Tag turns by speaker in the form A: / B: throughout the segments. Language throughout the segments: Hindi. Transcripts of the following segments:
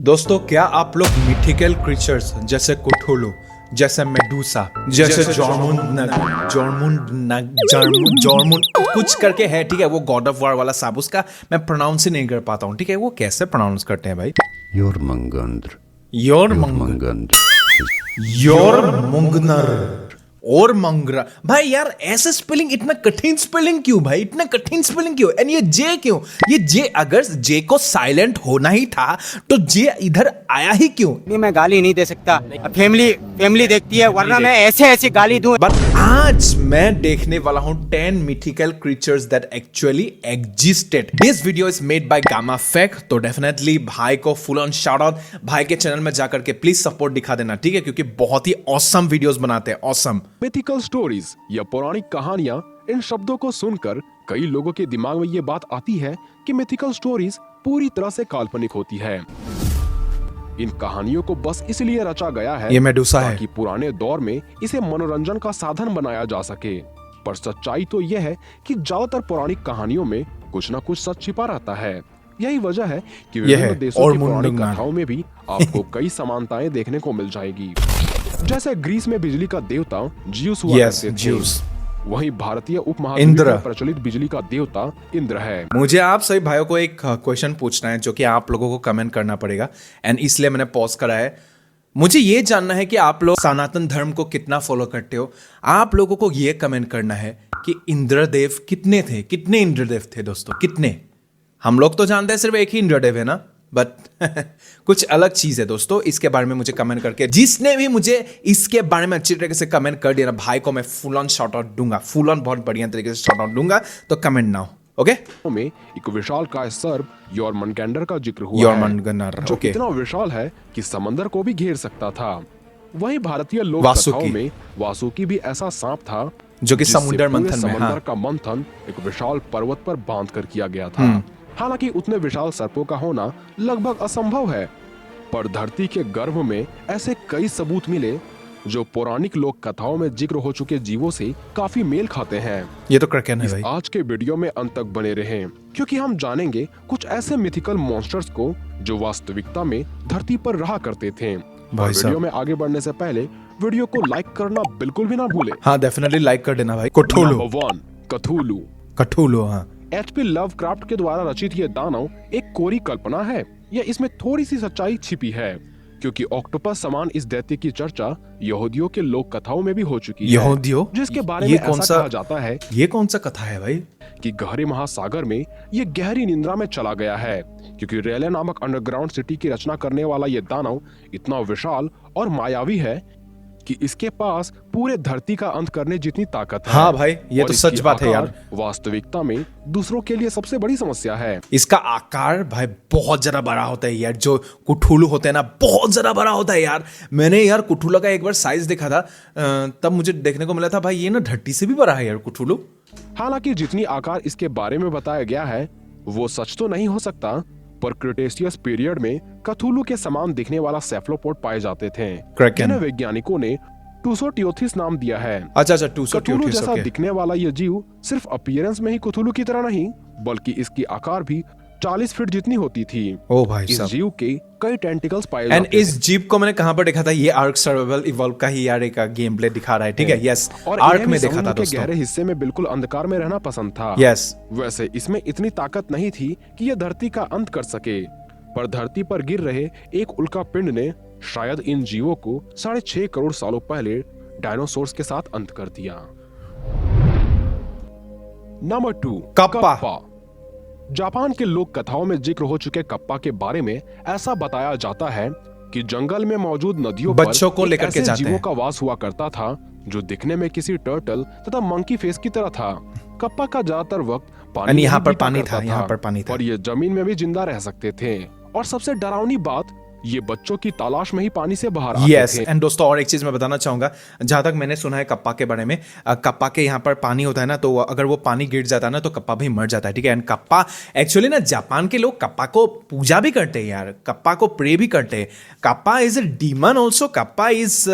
A: दोस्तों, क्या आप लोग मिथिकल क्रीचर्स जैसे कुथुलू, जैसे मेडूसा, जैसे जॉर्मुन कुछ करके है, ठीक है, वो गॉड ऑफ वॉर वाला साब, उसका मैं प्रोनाउंस ही नहीं कर पाता हूँ, ठीक है, वो कैसे प्रोनाउंस करते हैं भाई?
B: योरमंगंद्र
A: योरमुंगनर और मंगरा। भाई यार, ऐसे स्पेलिंग, इतना कठिन स्पेलिंग क्यों भाई? इतना कठिन स्पेलिंग क्यों? एंड ये जे क्यों? ये जे, अगर जे को साइलेंट होना ही था तो जे इधर आया ही क्यों?
C: नहीं, मैं गाली नहीं दे सकता, फैमिली देखती है, वरना मैं ऐसे गाली दूं।
A: बट आज मैं देखने वाला हूं 10 mythical creatures that actually existed. This video is made by Gamma Fek, तो डेफिनेटली भाई को फुल ऑन शाउट आउट। भाई के चैनल में जाकर के प्लीज सपोर्ट दिखा देना, ठीक है, क्योंकि बहुत ही ऑसम वीडियोस बनाते हैं, ऑसम।
D: मिथिकल स्टोरीज या पौराणिक कहानियां, इन शब्दों को सुनकर कई लोगों के दिमाग में ये बात आती है कि मिथिकल स्टोरीज पूरी तरह से काल्पनिक होती है। इन कहानियों को बस इसलिए रचा गया है
A: ये मेडूसा है
D: ताकि पुराने दौर में इसे मनोरंजन का साधन बनाया जा सके। पर सच्चाई तो यह है कि ज्यादातर पौराणिक कहानियों में कुछ न कुछ सच छिपा रहता है। यही वजह है कि विभिन्न देशों की पौराणिक कथाओं में भी आपको कई समानताएं देखने को मिल जाएगी। जैसे ग्रीस में बिजली का देवता ज्यूस हुआ करते थे, वहीं भारतीय उपमहाद्वीप में प्रचलित बिजली का देवता इंद्र है।
A: मुझे आप सभी भाइयों को एक क्वेश्चन पूछना है जो कि आप लोगों को कमेंट करना पड़ेगा, एंड इसलिए मैंने पॉज करा है। मुझे ये जानना है कि आप लोग सनातन धर्म को कितना फॉलो करते हो। आप लोगों को ये कमेंट करना है कि इंद्रदेव कितने थे, कितने इंद्रदेव थे दोस्तों, कितने? हम लोग तो जानते हैं सिर्फ एक ही इंद्रदेव है ना, बट कुछ अलग चीज है दोस्तों। इसके बारे में मुझे कमेंट करके, जिसने भी मुझे इसके बारे में अच्छी तरीके से कमेंट कर दिया ना, भाई को मैं फुल ऑन शॉट आउट दूंगा, फुल ऑन बहुत बढ़िया तरीके से शॉट आउट दूंगा। तो कमेंट नाउ, ओके?
D: में एक विशालकाय सर्प योरमंगंडर का जिक्र हुआ
A: योरमंगंडर,
D: जो
A: ओके।
D: इतना विशाल है कि समंदर को भी घेर सकता था। वहीं भारतीय लोक कथाओं में वासुकी भी ऐसा सांप था
A: जो कि समुद्र मंथन में,
D: समंदर का मंथन एक विशाल पर्वत पर बांध कर किया गया था। हालांकि उतने विशाल सर्पों का होना लगभग असंभव है, पर धरती के गर्भ में ऐसे कई सबूत मिले जो पौराणिक लोक कथाओं में जिक्र हो चुके जीवों से काफी मेल खाते हैं।
A: ये तो क्रैकन है भाई।
D: आज के वीडियो में अंत तक बने रहें, क्योंकि हम जानेंगे कुछ ऐसे मिथिकल मॉन्स्टर्स को जो वास्तविकता में धरती पर रहा करते थे। वीडियो में आगे बढ़ने से पहले वीडियो को लाइक करना बिल्कुल भी ना भूले।
A: हाँ, डेफिनेटली लाइक कर देना भाई। कुथुलू।
D: नंबर 1, कथुलू।
A: कथुलू, हाँ।
D: HP लवक्राफ्ट के द्वारा रचित ये दानव एक कोरी कल्पना है, या इसमें थोड़ी सी सच्चाई छिपी है, क्योंकि ऑक्टोपस समान इस दैत्य की चर्चा यहूदियों के लोक कथाओं में भी हो चुकी है।
A: यहूदियों?
D: जिसके बारे में ऐसा कहा जाता है,
A: ये कौन सा कथा है भाई?
D: कि गहरे महासागर में ये गहरी निंद्रा में चला गया है, क्योंकि रेले नामक अंडरग्राउंड सिटी की रचना करने वाला ये दानव इतना विशाल और मायावी है कि इसके पास पूरे धरती का अंत करने जितनी ताकत है।
A: हाँ भाई, ये तो सच बात है यार।
D: वास्तविकता में दूसरों के लिए सबसे बड़ी समस्या है।
A: इसका आकार भाई बहुत ज्यादा बड़ा होता है यार। जो कुथुलू होते हैं ना, बहुत ज्यादा बड़ा होता है यार। मैंने यार कुथुलू का एक बार साइज देखा था, तब मुझे देखने को मिला था भाई, ये ना धरती से भी बड़ा है यार कुथुलू।
D: हालांकि जितनी आकार इसके बारे में बताया गया है वो सच तो नहीं हो सकता, पर क्रिटेशियस पीरियड में कथुलू के समान दिखने वाला सेफलोपोड पाए जाते थे, जिन्हें वैज्ञानिकों ने टूसोटियोथिस नाम दिया है।
A: अच्छा, टूसोटियोथिस।
D: कथुलू जैसा दिखने वाला यह जीव सिर्फ अपीयरेंस में ही कथुलू की तरह नहीं, बल्कि इसकी आकार भी 40 फीट जितनी होती थी।
A: ओ भाई
D: इस
A: साहब,
D: जीव के कई टेंटिकल्स पाए जाते
A: एंड
D: थे।
A: इस जीव को मैंने कहां पर देखा था? ये आर्क सर्वाइवल इवॉल्व का ही यार एक गेम प्ले दिखा रहा है, ठीक है? यस, आर्क में देखा था दोस्तों।
D: गहरे हिस्से में बिल्कुल अंधकार में रहना पसंद था।
A: यस,
D: वैसे इसमें इतनी ताकत नहीं थी कि यह धरती का अंत कर सके, पर धरती पर गिर रहे एक उल्का पिंड ने शायद इन जीवों को 6.5 करोड़ सालों पहले डायनासोर्स के साथ अंत कर दिया। Number 2,
A: kappa.
D: जापान के लोक कथाओं में जिक्र हो चुके कप्पा के बारे में ऐसा बताया जाता है कि जंगल में मौजूद नदियों पर
A: बच्चों को लेकर के जाते
D: जीवों का वास हुआ करता था जो दिखने में किसी टर्टल तथा मंकी फेस की तरह था। कप्पा का ज्यादातर वक्त पानी
A: यहाँ पर
D: बीता
A: पानी
D: करता
A: था, यहाँ पर पानी था,
D: और ये जमीन में भी जिंदा रह सकते थे। और सबसे डरावनी बात, ये बच्चों की तलाश में ही पानी से बाहर आते थे।
A: एंड दोस्तों, और एक चीज मैं बताना चाहूंगा, जहां तक मैंने सुना है कप्पा के बारे में, कप्पा के यहाँ पर पानी होता है ना, तो अगर वो पानी गिर जाता है ना तो कप्पा भी मर जाता है, ठीक है? एंड कप्पा एक्चुअली ना, जापान के लोग कप्पा को पूजा भी करते हैं यार, कप्पा को प्रे भी करते हैं। Kappa is a demon also, kappa is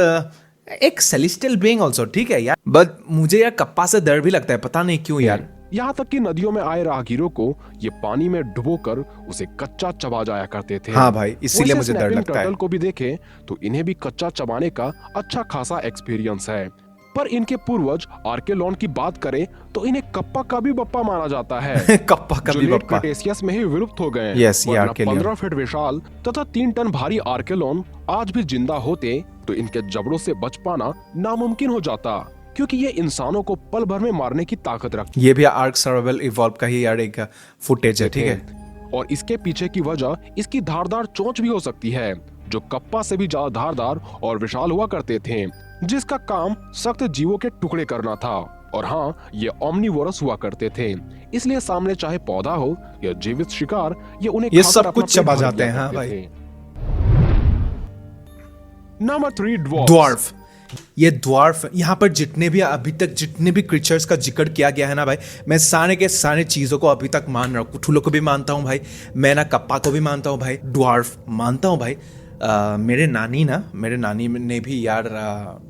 A: एक सेलेस्टियल बीइंग ऑल्सो, ठीक है यार? बट मुझे यार कप्पा से डर भी लगता है, पता नहीं क्यों यार।
D: यहाँ तक कि नदियों में आए राहगीरों को ये पानी में डुबोकर उसे कच्चा चबा जाया करते थे।
A: हाँ भाई, इसीलिए
D: वैसे
A: मुझे डर
D: snapping
A: लगता है।
D: turtle को भी देखें तो इन्हें भी कच्चा चबाने का अच्छा खासा एक्सपीरियंस है। पर इनके पूर्वज आर्केलॉन की बात करें तो इन्हें कप्पा का भी बप्पा माना जाता है।
A: कप्पा का
D: जो
A: भी
D: लेट
A: बप्पा।
D: क्रिटेशियस में ही विलुप्त हो गए।
A: Yes, ये
D: वरना
A: आर्केलियन।
D: 15 फीट विशाल तथा 3 टन भारी आर्केलॉन आज भी जिंदा होते तो इनके जबड़ों से बच पाना नामुमकिन हो जाता, क्योंकि ये इंसानों को पल भर में मारने की ताकत रखते
A: ये भी आर्क सर्वाइवल इवॉल्व का ही यार एक फुटेज है, ठीक है।
D: और इसके पीछे की वजह इसकी धारदार चोंच भी हो सकती है, जो कप्पा से भी ज्यादा धारदार और विशाल हुआ करते थे, जिसका काम सख्त जीवों के टुकड़े करना था। और हाँ, ये ओमनिवोरस हुआ करते थे, इसलिए सामने चाहे पौधा हो या जीवित शिकार, ये उन्हें
A: ये
D: खाकर
A: सब
D: अपना
A: कुछ
D: पेट
A: चबा
D: भर
A: जाते
D: लिया
A: हैं, हाँ
D: करते
A: भाई।
D: थे। Number 3,
A: dwarf. ये ड्वार्फ, यहाँ पर जितने भी अभी तक जितने भी क्रीचर्स का जिक्र किया गया है ना भाई, मैं सारे के सारे चीजों को अभी तक मान रहा हूँ। कुठुलो को भी मानता हूँ भाई, मैं ना कप्पा को भी मानता हूँ भाई, ड्वार्फ मानता हूँ भाई। मेरे नानी ने भी यार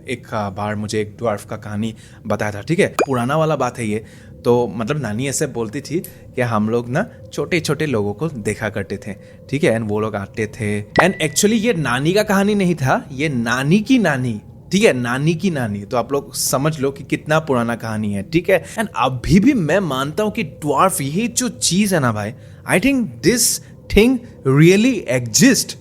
A: एक बार मुझे एक ड्वार्फ का कहानी बताया था, ठीक है। पुराना वाला बात है ये, तो मतलब नानी ऐसे बोलती थी कि हम लोग ना छोटे छोटे लोगों को देखा करते थे, ठीक है, एंड वो लोग आते थे। एंड एक्चुअली ये नानी का कहानी नहीं था, ये नानी की नानी, ठीक है, नानी की नानी। तो आप लोग समझ लो कि कितना पुराना कहानी है, ठीक है। एंड अभी भी मैं मानता हूं कि ड्वार्फ ये जो चीज है ना भाई, I think this thing really exist.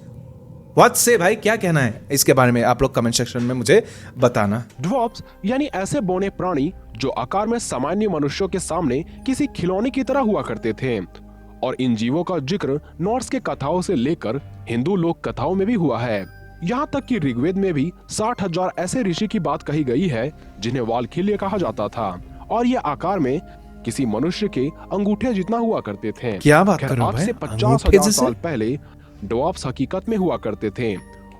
A: What से भाई, क्या कहना है इसके बारे में, आप लोग कमेंट सेक्शन में मुझे बताना।
D: ड्वार्फ्स यानी ऐसे बौने प्राणी जो आकार में सामान्य मनुष्यों के सामने किसी खिलौने की तरह हुआ करते थे। और इन जीवों का जिक्र नॉर्स के कथाओं से लेकर हिंदू लोक कथाओं में भी हुआ है। यहाँ तक कि ऋग्वेद में भी 60,000 ऐसे ऋषि की बात कही गई है जिन्हें वाल्खिल्य कहा जाता था, और ये आकार में किसी मनुष्य के अंगूठे जितना हुआ करते थे।
A: क्या बात
D: खैर,
A: कर रहे हो
D: आज
A: भाई,
D: से
A: अंगूठे
D: 50,000
A: जैसे?
D: साल पहले ड्वार्फ्स हकीकत में हुआ करते थे।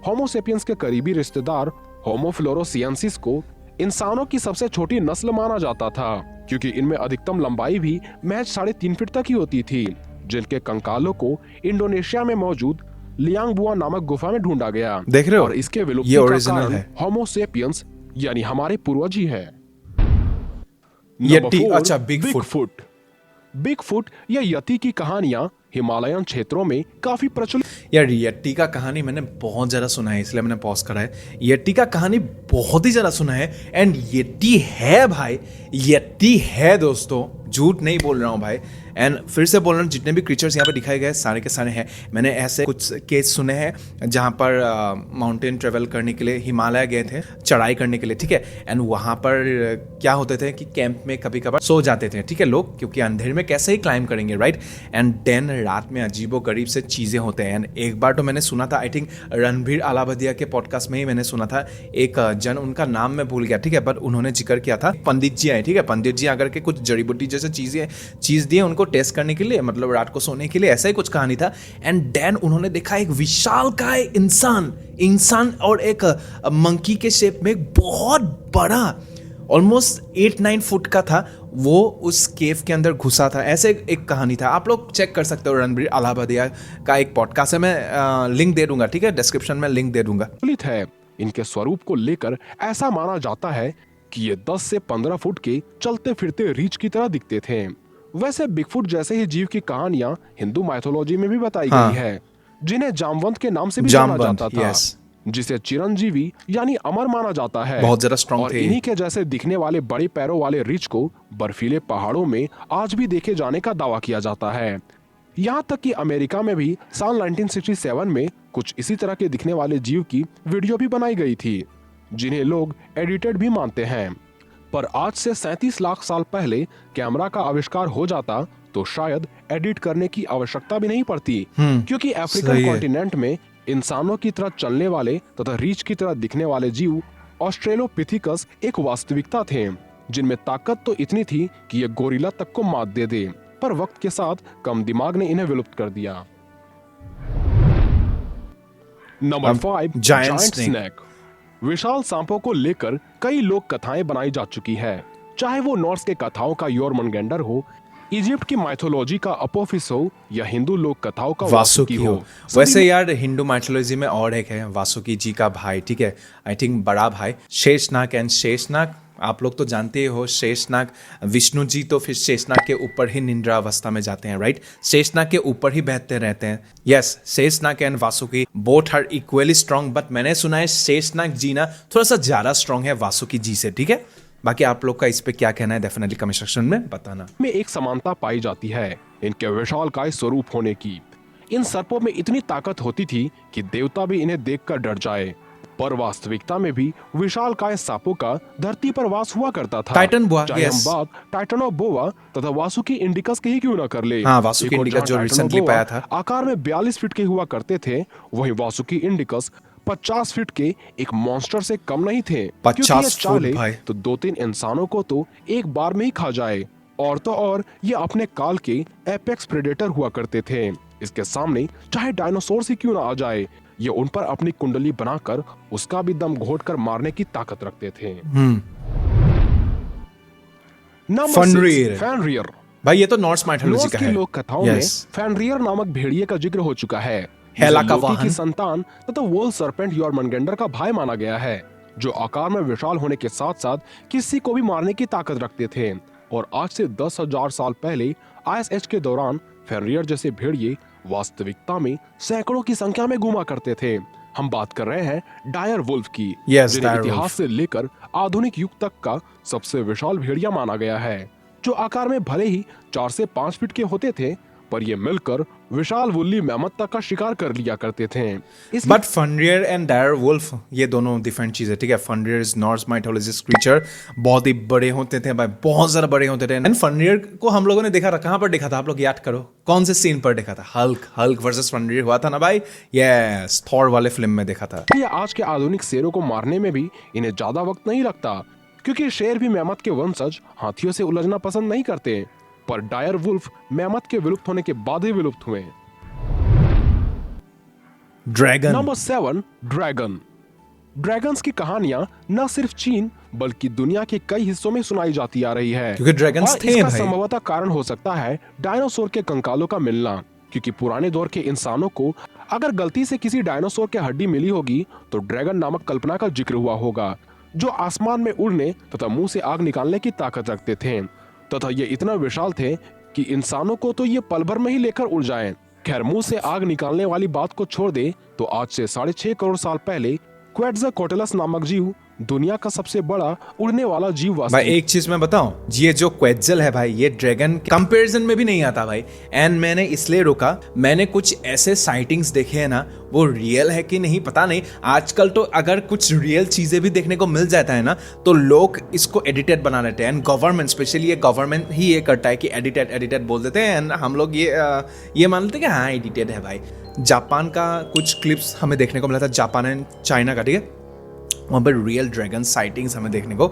D: होमोसेपियंस के करीबी रिश्तेदार होमो फ्लोरोसियंसिस को इंसानों की सबसे छोटी नस्ल माना जाता था, क्योंकि इनमें अधिकतम लंबाई भी महज 3.5 फीट तक ही होती थी, जिनके कंकालों को इंडोनेशिया में मौजूद लियांगबुआ नामक गुफा में ढूंढा गया।
A: देख रहे हो,
D: और इसके विलुप्ति
A: ये
D: का
A: ओरिजिनल
D: कारण
A: है।
D: होमोसेपियंस यानी हमारे पूर्वज ही है।
A: यति,
D: नंबर 4,
A: अच्छा, बिगफुट।
D: बिगफुट या यति की कहानियां हिमालयन क्षेत्रों में काफी प्रचलित।
A: यार यट्टी का कहानी मैंने बहुत ज्यादा सुना है, इसलिए मैंने पॉज करा है। यट्टी का कहानी बहुत ही ज्यादा सुना है, एंड यट्टी है भाई, यट्टी है दोस्तों, झूठ नहीं बोल रहा हूं भाई। एंड फिर से बोल रहा हूँ, जितने भी क्रीचर्स यहाँ पे दिखाए गए सारे के सारे हैं। मैंने ऐसे कुछ केस सुने हैं जहाँ पर माउंटेन ट्रेवल करने के लिए हिमालय गए थे, चढ़ाई करने के लिए, ठीक है। एंड वहाँ पर क्या होते थे कि कैंप में कभी कभार सो जाते थे, ठीक है, लोग, क्योंकि अंधेरे में कैसे ही क्लाइंब करेंगे, राइट। एंड देन रात में अजीबो गरीब से चीजें होते हैं। एंड एक बार तो मैंने सुना था, आई थिंक रणबीर अलावदिया के पॉडकास्ट में ही मैंने सुना था, एक जन, उनका नाम मैं भूल गया, ठीक है, पर उन्होंने जिक्र किया था, पंडित जी आए, ठीक है, पंडित जी आकर के कुछ जड़ी बूटी जैसे चीज दिए उनको टेस्ट करने के लिए, मतलब रात को सोने के लिए, ऐसा ही कुछ कहानी था। एंड देन उन्होंने देखा एक विशालकाय इंसान और एक मंकी के शेप में एक बहुत बड़ा, ऑलमोस्ट 8-9 फुट का था, वो उस केव के अंदर घुसा था। ऐसे एक कहानी था, आप लोग चेक कर सकते हो, रणबीर अलावदिया का एक पॉडकास्ट है, मैं लिंक दे दूंगा, ठीक है, डिस्क्रिप्शन में लिंक दे दूंगा।
D: है। इनके स्वरूप को लेकर ऐसा माना जाता है कि ये 10 से 15 फुट के चलते फिरते रीछ की तरह दिखते थे। वैसे बिगफुट जैसे ही जीव की कहानियां हिंदू माइथोलॉजी में भी बताई
A: हाँ।
D: गई है, जिन्हें जामवंत के नाम से भी जाना
A: जामवंत,
D: जाता था,
A: yes।
D: जिसे चिरंजीवी यानी अमर माना जाता है।
A: बहुत ज्यादा स्ट्रांग
D: और
A: थे।
D: इन्हीं के जैसे दिखने वाले बड़े पैरों वाले रीछ को बर्फीले पहाड़ों में आज भी देखे जाने का दावा किया जाता है। यहाँ तक कि अमेरिका में भी साल 1967 में कुछ इसी तरह के दिखने वाले जीव की वीडियो भी बनाई गई थी, जिन्हें लोग एडिटेड भी मानते हैं। पर आज से 37 लाख साल पहले कैमरा का आविष्कार हो जाता तो शायद एडिट करने की आवश्यकता भी नहीं पड़ती, क्योंकि अफ्रीकन
A: सही है।
D: कॉन्टिनेंट में इंसानों की तरह चलने वाले तथा रीछ की तरह दिखने वाले जीव ऑस्ट्रेलोपिथिकस एक वास्तविकता थे, जिनमें ताकत तो इतनी थी कि ये गोरिल्ला तक को मात दे दे, पर वक्त के साथ कम दिमाग ने इन्हें विलुप्त कर दिया। Number 5,
A: giant
D: giant
A: snake.
D: Snake. विशाल सांपों को लेकर कई लोक कथाएं बनाई जा चुकी है, चाहे वो नॉर्स के कथाओं का योरमंगेंडर हो, इजिप्ट की माइथोलॉजी का अपोफिस हो, या हिंदू लोक कथाओं का वासुकी हो।
A: वैसे यार हिंदू माइथोलॉजी में और एक है वासुकी जी का भाई, ठीक है, आई थिंक बड़ा भाई शेषनाग, एंड शेषनाग आप लोग तो जानते ही हो शेषनाग, विष्णु जी तो फिर शेषनाग के ऊपर ही निंद्रा अवस्था में जाते हैं, राइट? शेषनाग के ऊपर ही बहते रहते हैं। Yes, Sheshnag and Vasuki both are equally strong, but मैंने सुना है शेषनाग जी ना थोड़ा सा ज्यादा स्ट्रांग है वासुकी जी से, ठीक है? बाकी आप लोग का इस पे क्या कहना है डेफिनेटली कमेंट सेक्शन में बताना।
D: में एक समानता पाई जाती है इनके विशालकाय स्वरूप होने की। इन सर्पों में इतनी ताकत होती थी कि देवता भी इन्हें देखकर डर जाए। पर वास्तविकता में भी विशालकाय सांपों का धरती पर वास हुआ करता था।
A: टाइटन बोआ,
D: चाहे हम
A: yes.
D: बात टाइटनोबोआ तथा वासुकी इंडिकस की ही क्यों न कर ले।
A: हाँ, वासुकी
D: एक ओर
A: इंडिकस जो
D: जहाँ
A: recently
D: टाइटनोबोआ
A: पाया था।
D: आकार में 42 फीट के हुआ करते थे, वहीं वासुकी इंडिकस 50 फीट के एक मॉन्स्टर से कम नहीं थे।
A: 50
D: क्योंकि ये
A: फुट
D: चाले
A: भाई।
D: तो 2-3 इंसानों को तो एक बार में ही खा जाए। और तो और ये अपने काल के एपेक्स प्रेडेटर हुआ करते थे। इसके सामने चाहे डायनासोर ही क्यों ना आ जाए, ये उन पर अपनी कुंडली बनाकर उसका भी दम घोटकर मारने की ताकत रखते थे। नंबर
A: फनरियर।
D: 6, फेनरियर।
A: भाई ये तो नॉर्स माइथोलॉजी
D: नॉर्स
A: का
D: की
A: है।
D: लोक कथाओं में
A: Yes.
D: फेनरियर नामक भेड़िए का जिक्र हो चुका है।
A: हेला
D: जिसे
A: का
D: लोकी
A: वाहन।
D: की संतान तथा वोल सरपेंट यॉर्मंगेंडर का भाई माना गया है, जो आकार में विशाल होने के साथ साथ किसी को भी मारने की ताकत रखते थे। और आज से 10,000 साल पहले आइस एज के दौरान फेनरियर जैसे भेड़िए वास्तविकता में सैकड़ों की संख्या में घुमा करते थे। हम बात कर रहे हैं डायर वुल्फ की,
A: Yes,
D: जिन्हें
A: dire
D: इतिहास
A: wolf.
D: से लेकर आधुनिक युग तक का सबसे विशाल भेड़िया माना गया है, जो आकार में भले ही 4 से 5 फीट के होते थे, पर ये मिलकर विशाल वुल्ली मैमथ तक का शिकार कर लिया करते थे। इसलिए
A: बट फनरियर एंड डायर वुल्फ ये दोनों डिफरेंट चीज है, ठीक है? फनरियर इज नॉर्स माइथोलॉजिस्ट क्रीचर, बहुत ही बड़े होते थे भाई, बहुत ज्यादा बड़े होते थे। एंड फनरियर को हम लोगों ने देखा था, कहां पर देखा था? आप लोग याद करो, कौन से सीन पर देखा था? हल्क वर्सेस फनरियर हुआ था ना भाई, यस, थॉर वाले फिल्म में देखा था।
D: आज के आधुनिक शेरों को मारने में भी इन्हें ज्यादा वक्त नहीं लगता, क्योंकि शेर भी मैमथ के वंशज हाथियों से उलझना पसंद नहीं करते। पर डायर वुल्फ मैमथ के विलुप्त होने के बाद ही विलुप्त हुए।
A: ड्रैगन।
D: Number 7, dragon. ड्रैगन्स की कहानियां न सिर्फ चीन बल्कि दुनिया के कई हिस्सों में सुनाई जाती आ रही है,
A: क्योंकि ड्रैगन्स
D: और
A: थे
D: इसका
A: भाई।
D: संभवतः कारण हो सकता है डायनासोर के कंकालों का मिलना, क्योंकि पुराने दौर के इंसानों को अगर गलती से किसी डायनासोर की हड्डी मिली होगी तो ड्रैगन नामक कल्पना का जिक्र हुआ होगा, जो आसमान में उड़ने तथा मुंह से आग निकालने की ताकत रखते थे, तथा ये इतना विशाल थे कि इंसानों को तो ये पल भर में ही लेकर उड़ जाएं। खैर, मुंह से आग निकालने वाली बात को छोड़ दे तो आज से 6.5 करोड़ साल पहले क्वेट्ज़लकोटलस नामक जीव दुनिया का सबसे बड़ा उड़ने वाला जीव
A: भाई
D: वास्तव
A: एक चीज मैं बताऊं, ये जो क्वेट्ज़ल है भाई, ये ड्रैगन कंपैरिजन में भी नहीं आता भाई। एंड मैंने इसलिए रोका, मैंने कुछ ऐसे साइटिंग्स देखे हैं ना, वो रियल है कि नहीं पता नहीं। आजकल तो अगर कुछ रियल चीजें भी देखने को मिल जाता है ना, तो लोग इसको एडिटेड बना लेते हैं। एंड गवर्नमेंट, स्पेशली ये गवर्नमेंट ही ये करता है कि एडिटेड बोल देते हैं। एंड हम लोग ये मान लेते हैं कि हाँ एडिटेड है भाई। जापान का कुछ क्लिप्स हमें देखने को मिला था, जापान एंड चाइना का, ठीक है? वहाँ पर रियल ड्रैगन साइटिंग्स हमें देखने को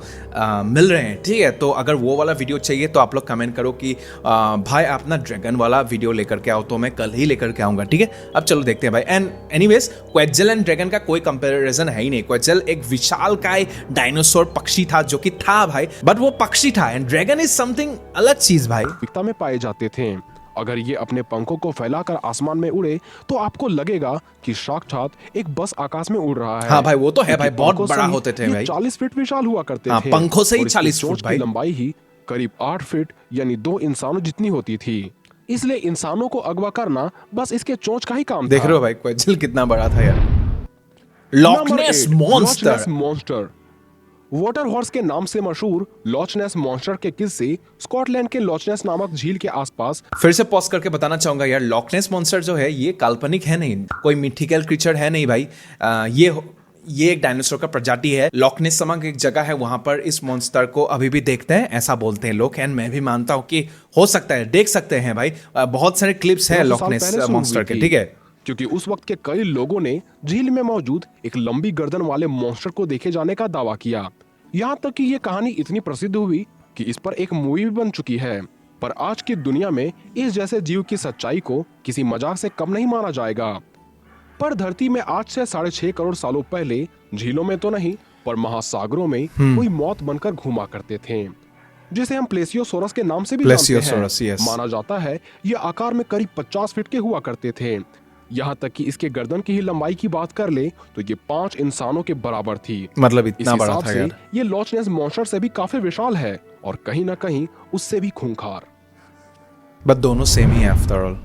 A: मिल रहे हैं, ठीक है? तो अगर वो वाला वीडियो चाहिए तो आप लोग कमेंट करो कि भाई आप ना ड्रैगन वाला वीडियो लेकर के आओ, तो मैं कल ही लेकर के आऊँगा, ठीक है? अब चलो देखते हैं भाई। And anyways, quetzal and dragon का कोई कंपैरिजन है ही नहीं। क्वेट्ज़ल एक विशालकाय डायनासोर पक्षी था जो कि था भाई, बट वो पक्षी था। एंड ड्रैगन इज समथिंग अलग चीज भाई।
D: वास्तविकता में पाए जाते थे। अगर ये अपने पंखों को फैलाकर आसमान में उड़े तो आपको लगेगा कि साक्षात एक बस आकाश में उड़ रहा है।
A: हाँ भाई, वो तो है भाई,
D: क्योंकि
A: बहुत
D: पंखों से
A: बड़ा
D: ही
A: होते थे
D: ये
A: भाई।
D: 40 फीट विशाल हुआ करते
A: हाँ,
D: थे।
A: पंखों से ही
D: और इसकी
A: 40
D: चोंच
A: फुट
D: की
A: भाई।
D: लंबाई ही करीब 8 फीट यानी 2 इंसानों जितनी होती थी। इसलिए इंसानों को अगवा करना बस इसके चोंच का ही काम
A: देख
D: था।
A: रहे हो भाई, क्वेट्ज़ल कितना बड़ा था यार। लॉकनेस मॉन्स्टर।
D: मॉन्स्टर वाटर हॉर्स के नाम से मशहूर लॉचनेस मॉन्स्टर के किस्से स्कॉटलैंड के लॉचनेस नामक झील के आसपास।
A: फिर से पॉज करके बताना चाहूंगा यार, लॉकनेस मॉन्स्टर जो है ये काल्पनिक है नहीं, कोई मिथिकल क्रीचर है नहीं भाई। ये एक डायनासोर का प्रजाति है। लॉकनेस नामक एक जगह है, वहां पर इस मॉन्स्टर को अभी भी देखते हैं, ऐसा बोलते हैं लोग। एंड मैं भी मानता हूं कि हो सकता है, देख सकते हैं भाई। बहुत सारे क्लिप्स हैं
D: 200 साल
A: लॉकनेस
D: पहले शुरू
A: मॉन्स्टर
D: हुई
A: के,
D: थी।
A: ठीक है?
D: क्योंकि उस वक्त के कई लोगों ने झील में मौजूद एक लंबी गर्दन वाले मॉन्स्टर को देखे जाने का दावा किया। यहाँ तक कि ये कहानी इतनी प्रसिद्ध हुई कि इस पर एक मूवी भी बन चुकी है। पर आज की दुनिया में इस जैसे जीव की सच्चाई को किसी मजाक से कम नहीं माना जाएगा। पर धरती में आज से 6.5 करोड़ सालों पहले झीलों में तो नहीं पर महासागरों में कोई मौत बनकर घूमा करते थे, जिसे हम प्लेसियोसोरस के नाम से भी जानते हैं।
A: प्लेसियोसोरस, yes।
D: माना जाता है ये आकार में करीब 50 फीट के हुआ करते थे। यहाँ तक कि इसके गर्दन की ही लंबाई की बात कर ले तो ये 5 इंसानों के बराबर थी।
A: मतलब
D: इस
A: इतना बड़ा
D: हिसाब
A: था
D: से
A: यार।
D: ये लॉच नेस मॉन्स्टर से भी काफी विशाल है और कहीं ना कहीं उससे भी खूंखार।
A: बट दोनों सेम ही है आफ्टर ऑल।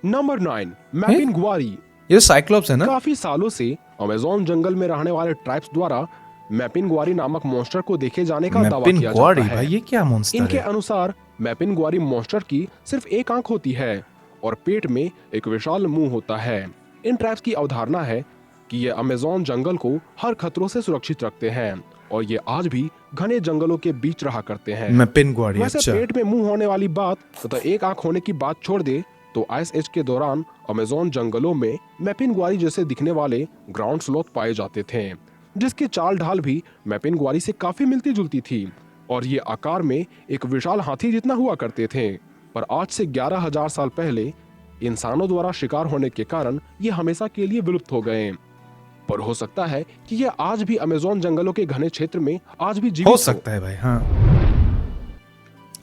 D: नंबर 9, मैपिंगुआरी।
A: ये साइक्लोप्स है ना?
D: काफी सालों से अमेज़न जंगल में रहने वाले ट्राइब्स द्वारा मैपिंगुआरी नामक मॉन्स्टर को देखे जाने का दावा किया
A: मैपिंगुआरी
D: जाता है।
A: भाई, ये क्या मॉन्स्टर
D: इनके
A: है?
D: अनुसार मैपिंगुआरी मॉन्स्टर की सिर्फ एक आंख होती है और पेट में एक विशाल मुंह होता है। इन ट्राइब्स की अवधारणा है कि ये अमेज़न जंगल को हर खतरों से सुरक्षित रखते हैं और ये आज भी घने जंगलों के बीच रहा करते हैं।
A: मैपिंगुआरी,
D: वैसे
A: अच्छा।
D: पेट में मुंह होने वाली बात तथा एक आंख होने की बात छोड़ दे तो आइस एज के दौरान अमेज़न जंगलों में मैपिंगुआरी जैसे दिखने वाले ग्राउंड स्लोथ पाए जाते थे, जिसकी चाल ढाल भी मैपिंगुआरी से काफी मिलती जुलती थी और ये आकार में एक विशाल हाथी जितना हुआ करते थे। पर आज से 11,000 साल पहले इंसानों द्वारा शिकार होने के कारण ये हमेशा के लिए विलुप्त हो गए। पर हो सकता है कि ये आज भी अमेज़न जंगलों के घने क्षेत्र में आज भी जीवित
A: हो सकता है भाई, हाँ।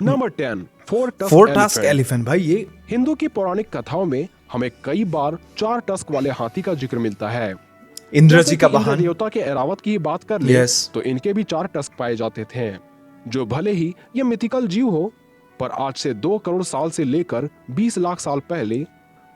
D: नंबर 10, फोर
A: टस्क एलिफेंट भाई, ये
D: हिंदू की पौराणिक कथाओं में हमें कई बार 4 टस्क वाले हाथी का जिक्र मिलता है।
A: इंद्र
D: जैसे
A: जी
D: कि
A: का
D: इंद्र
A: वाहन।
D: देवता के ऐरावत की बात कर ले
A: Yes.
D: तो इनके भी 4 टस्क पाए जाते थे, जो भले ही ये मिथिकल जीव हो पर आज से 2 करोड़ साल से लेकर 20 लाख साल पहले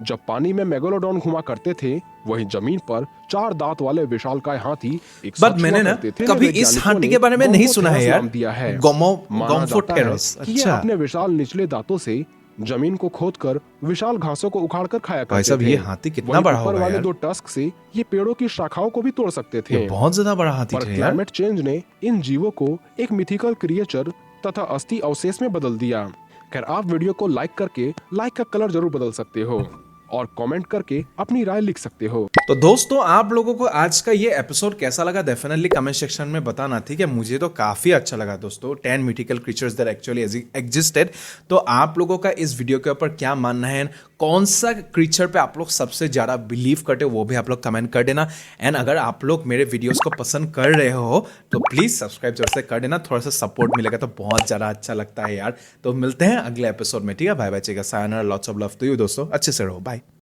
D: जब पानी में मेगालोडॉन घुमा करते थे, वहीं जमीन पर 4 दांत वाले विशालकाय हाथी एक
A: बट मैंने ना कभी इस हाथी के बारे में नहीं सुना है यार।
D: दिया है।
A: गोम्फोथेरस,
D: कि ये
A: अच्छा।
D: अपने विशाल निचले दांतों से जमीन को खोदकर विशाल घासों को उखाड़ कर खाया
A: भाई
D: करते
A: साहब,
D: थे।
A: ये हाथी कितना
D: वहीं
A: बड़ा
D: ऊपर
A: होगा
D: वाले
A: यार?
D: 2 टस्क से ये पेड़ों की शाखाओं को भी तोड़ सकते थे।
A: ये बहुत ज्यादा बड़ा हाथी
D: पर
A: है यार।
D: क्लाइमेट चेंज ने इन जीवों को एक मिथिकल क्रिएचर तथा अस्थि अवशेष में बदल दिया। खैर, आप वीडियो को लाइक करके लाइक का कलर जरूर बदल सकते हो और कमेंट करके अपनी राय लिख सकते हो।
A: तो दोस्तों, आप लोगों को आज का ये एपिसोड कैसा लगा डेफिनेटली कमेंट सेक्शन में बताना, ठीक है? मुझे तो काफी अच्छा लगा दोस्तों। 10 mythical creatures that actually existed. तो आप लोगों का इस वीडियो के ऊपर क्या मानना है, कौन सा क्रीचर पे आप लोग सबसे ज्यादा बिलीव करते हो, वो भी आप लोग कमेंट कर देना। एंड अगर आप लोग मेरे वीडियोस को पसंद कर रहे हो तो प्लीज सब्सक्राइब जरूर से कर देना, थोड़ा सा सपोर्ट मिलेगा तो बहुत ज्यादा अच्छा लगता है यार। तो मिलते हैं अगले एपिसोड में, ठीक है? Bye bye, sayonara, lots of love to you दोस्तों, अच्छे से रहो, बाय।